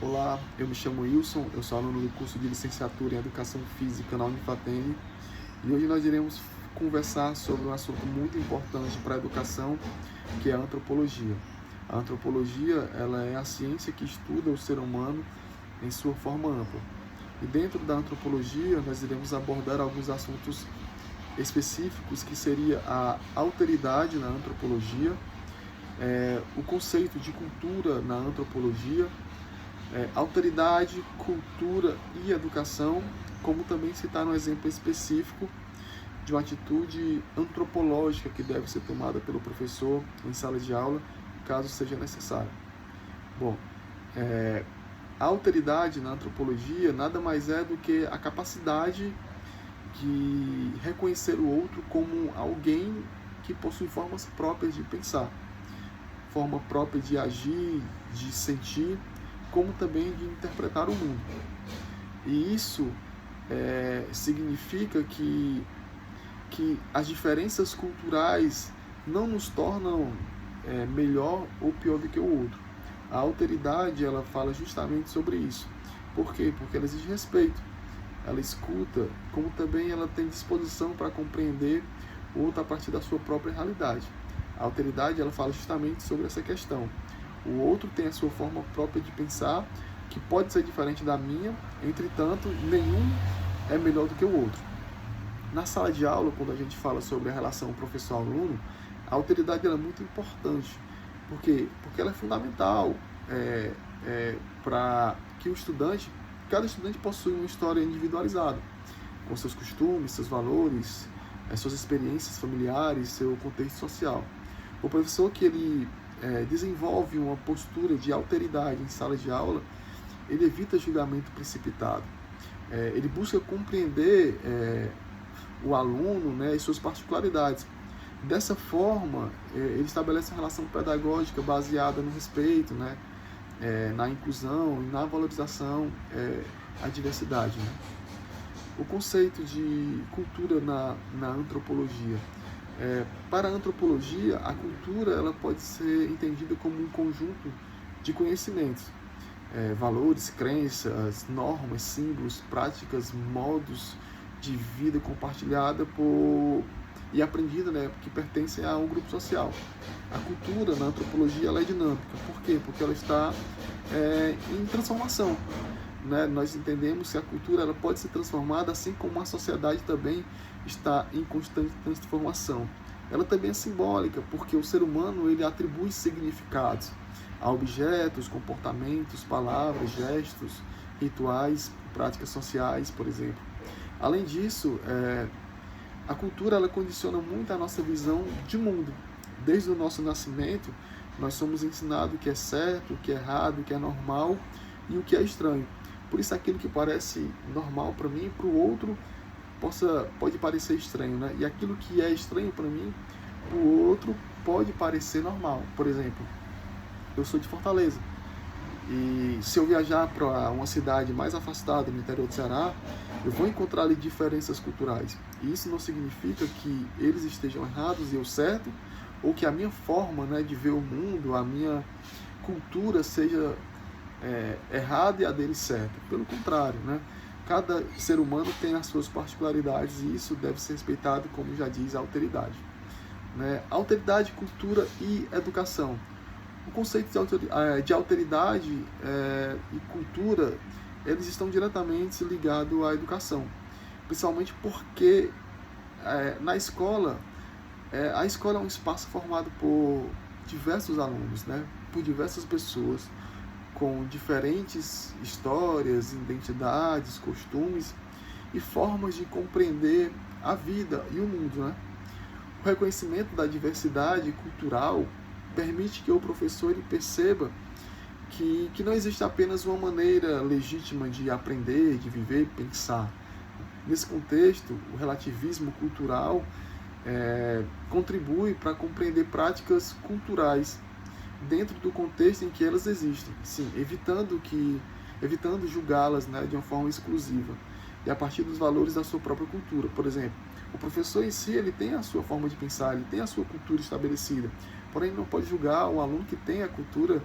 Olá, eu me chamo Wilson, eu sou aluno do curso de Licenciatura em Educação Física na Unifateng e hoje nós iremos conversar sobre um assunto muito importante para a educação, que é a antropologia. A antropologia, ela é a ciência que estuda o ser humano em sua forma ampla. E dentro da antropologia, nós iremos abordar alguns assuntos específicos, que seria a alteridade na antropologia, o conceito de cultura na antropologia, alteridade, cultura e educação, como também citar um exemplo específico de uma atitude antropológica que deve ser tomada pelo professor em sala de aula, caso seja necessário. Bom, a alteridade na antropologia nada mais é do que a capacidade de reconhecer o outro como alguém que possui formas próprias de pensar, forma própria de agir, de sentir, como também de interpretar o mundo. E isso significa que as diferenças culturais não nos tornam melhor ou pior do que o outro. A alteridade, ela fala justamente sobre isso. Por quê? Porque ela exige respeito, ela escuta, como também ela tem disposição para compreender o outro a partir da sua própria realidade. A alteridade, ela fala justamente sobre essa questão. O outro tem a sua forma própria de pensar, que pode ser diferente da minha, entretanto, nenhum é melhor do que o outro. Na sala de aula, quando a gente fala sobre a relação professor-aluno, a alteridade ela é muito importante. Por quê? Porque ela é fundamental para que cada estudante possua uma história individualizada, com seus costumes, seus valores, suas experiências familiares, seu contexto social. O professor que ele desenvolve uma postura de alteridade em sala de aula, ele evita julgamento precipitado. Ele busca compreender o aluno, né, e suas particularidades. Dessa forma, ele estabelece uma relação pedagógica baseada no respeito, né, na inclusão e na valorização à diversidade. Né? O conceito de cultura na antropologia. Para a antropologia, a cultura ela pode ser entendida como um conjunto de conhecimentos, valores, crenças, normas, símbolos, práticas, modos de vida compartilhada e aprendida, né, que pertencem a um grupo social. A cultura na antropologia ela é dinâmica. Por quê? Porque ela está em transformação. Né? Nós entendemos que a cultura ela pode ser transformada, assim como a sociedade também está em constante transformação. Ela também é simbólica, porque o ser humano ele atribui significados a objetos, comportamentos, palavras, gestos, rituais, práticas sociais, por exemplo. Além disso, a cultura ela condiciona muito a nossa visão de mundo. Desde o nosso nascimento, nós somos ensinados o que é certo, o que é errado, o que é normal e o que é estranho. Por isso, aquilo que parece normal para mim, para o outro, pode parecer estranho. Né? E aquilo que é estranho para mim, para o outro, pode parecer normal. Por exemplo, eu sou de Fortaleza. E se eu viajar para uma cidade mais afastada, no interior do Ceará, eu vou encontrar ali diferenças culturais. E isso não significa que eles estejam errados e eu certo, ou que a minha forma, né, de ver o mundo, a minha cultura seja errada e a dele certa. Pelo contrário, né? Cada ser humano tem as suas particularidades e isso deve ser respeitado, como já diz a alteridade. Né? Alteridade, cultura e educação. O conceito de alteridade e cultura, eles estão diretamente ligados à educação. Principalmente porque na escola, a escola é um espaço formado por diversos alunos, né? Por diversas pessoas, com diferentes histórias, identidades, costumes e formas de compreender a vida e o mundo. Né? O reconhecimento da diversidade cultural permite que o professor ele perceba que não existe apenas uma maneira legítima de aprender, de viver, pensar. Nesse contexto, o relativismo cultural contribui para compreender práticas culturais dentro do contexto em que elas existem, sim, evitando julgá-las, né, de uma forma exclusiva e a partir dos valores da sua própria cultura. Por exemplo, o professor em si ele tem a sua forma de pensar, ele tem a sua cultura estabelecida, porém não pode julgar o aluno que tem a cultura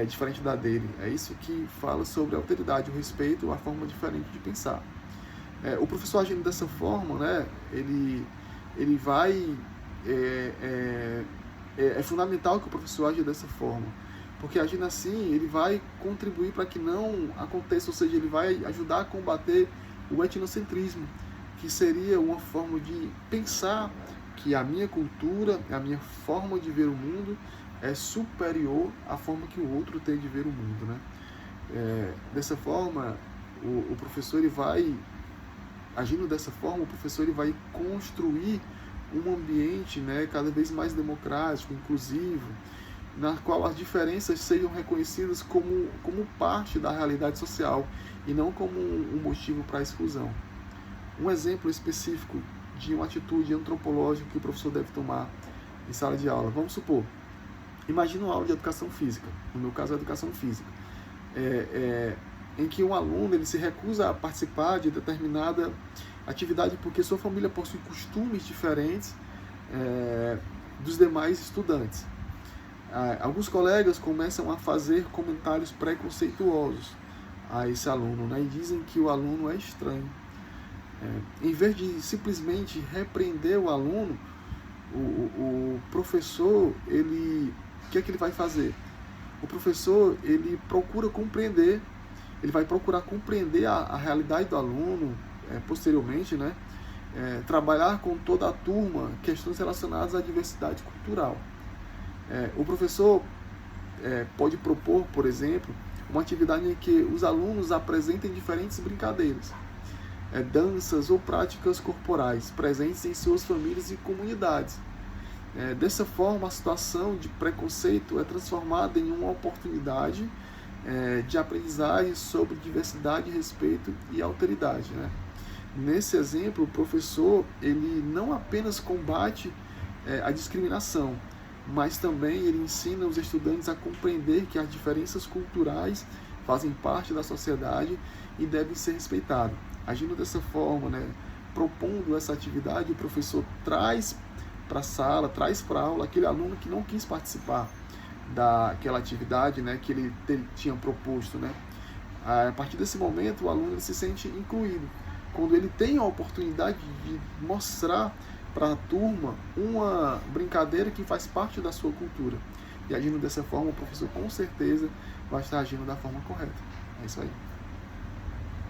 diferente da dele. É isso que fala sobre a alteridade, o respeito à forma diferente de pensar. O professor agindo dessa forma, né, ele vai... É fundamental que o professor aja dessa forma, porque agindo assim, ele vai contribuir para que não aconteça, ou seja, ele vai ajudar a combater o etnocentrismo, que seria uma forma de pensar que a minha cultura, a minha forma de ver o mundo é superior à forma que o outro tem de ver o mundo, né? Dessa forma, o professor ele vai, agindo dessa forma, o professor ele vai construir um ambiente, né, cada vez mais democrático, inclusivo, na qual as diferenças sejam reconhecidas como parte da realidade social e não como um motivo para a exclusão. Um exemplo específico de uma atitude antropológica que o professor deve tomar em sala de aula. Vamos supor, imagina uma aula de educação física, no meu caso a educação física, em que um aluno ele se recusa a participar de determinada atividade porque sua família possui costumes diferentes dos demais estudantes. Alguns colegas começam a fazer comentários preconceituosos a esse aluno, né, e dizem que o aluno é estranho. Em vez de simplesmente repreender o aluno, o professor, o que é que ele vai fazer? O professor, ele procura compreender, ele vai procurar compreender a realidade do aluno, posteriormente, né? Trabalhar com toda a turma questões relacionadas à diversidade cultural. O professor pode propor, por exemplo, uma atividade em que os alunos apresentem diferentes brincadeiras, danças ou práticas corporais presentes em suas famílias e comunidades. Dessa forma, a situação de preconceito é transformada em uma oportunidade de aprendizagem sobre diversidade, respeito e alteridade, né? Nesse exemplo, o professor ele não apenas combate a discriminação, mas também ele ensina os estudantes a compreender que as diferenças culturais fazem parte da sociedade e devem ser respeitadas. Agindo dessa forma, né, propondo essa atividade, o professor traz para a sala, traz para a aula aquele aluno que não quis participar daquela atividade, né, que ele tinha proposto, né. A partir desse momento, o aluno se sente incluído, quando ele tem a oportunidade de mostrar para a turma uma brincadeira que faz parte da sua cultura. E agindo dessa forma, o professor com certeza vai estar agindo da forma correta. É isso aí.